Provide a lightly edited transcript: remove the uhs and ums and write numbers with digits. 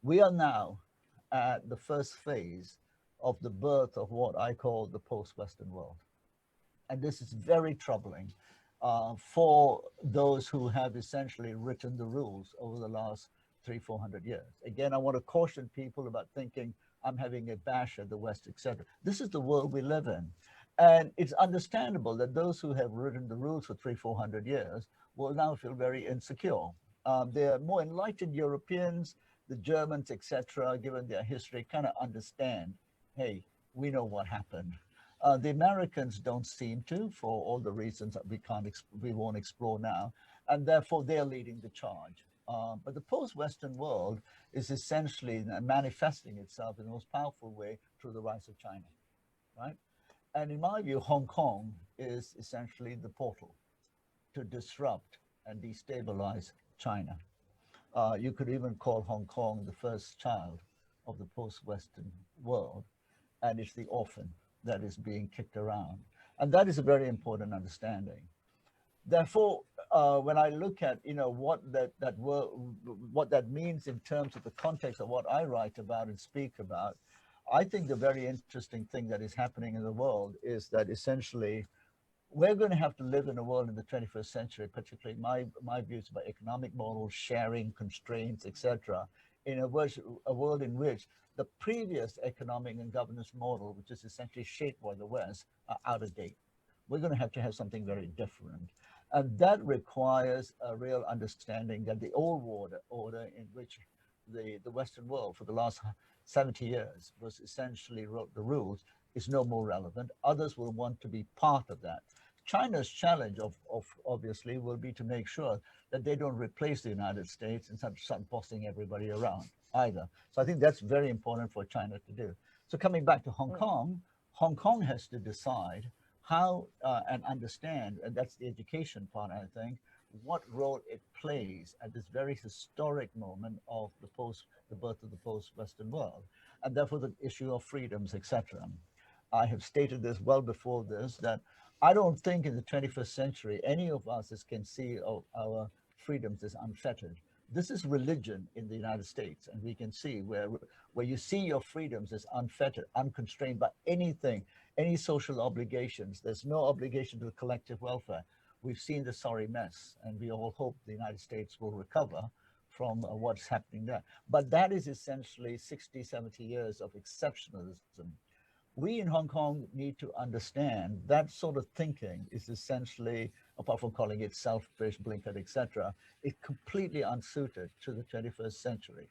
We are now at the first phase of the birth of what I call the post-Western world. And this is very troubling for those who have essentially written the rules over the last 300-400 years. Again, I want to caution people about thinking I'm having a bash at the West, etc. This is the world we live in. And it's understandable that those who have written the rules for 300-400 years will now feel very insecure. They're more enlightened Europeans, the Germans, etc., given their history, kind of understand, hey, we know what happened. The Americans don't seem to, for all the reasons that we won't explore now, and therefore they're leading the charge. But the post-Western world is essentially manifesting itself in the most powerful way through the rise of China, right? And in my view, Hong Kong is essentially the portal to disrupt and destabilize China. You could even call Hong Kong the first child of the post-Western world, and it's the orphan that is being kicked around. And that is a very important understanding. Therefore, when I look at what that means in terms of the context of what I write about and speak about, I think the very interesting thing that is happening in the world is that essentially we're going to have to live in a world in the 21st century, particularly my views about economic models, sharing, constraints, etc., in a world in which the previous economic and governance model, which is essentially shaped by the West, are out of date. We're going to have something very different. And that requires a real understanding that the old order in which the Western world for the last 70 years was essentially wrote the rules is no more relevant. Others will want to be part of that. China's challenge of obviously will be to make sure that they don't replace the United States and start bossing everybody around either. So I think that's very important for China to do. So coming back to Hong Kong, Hong Kong has to decide how and understand, and that's the education part, I think, what role it plays at this very historic moment of the birth of the post-Western world, and therefore the issue of freedoms, etc. I have stated this well before this, that I don't think in the 21st century any of us can see our freedoms as unfettered. This is religion in the United States, and we can see where you see your freedoms as unfettered, unconstrained by anything, any social obligations. There's no obligation to the collective welfare. We've seen the sorry mess, and we all hope the United States will recover from what's happening there. But that is essentially 60, 70 years of exceptionalism. We in Hong Kong need to understand that sort of thinking is essentially, apart from calling it selfish, blinkered, etc., is completely unsuited to the 21st century.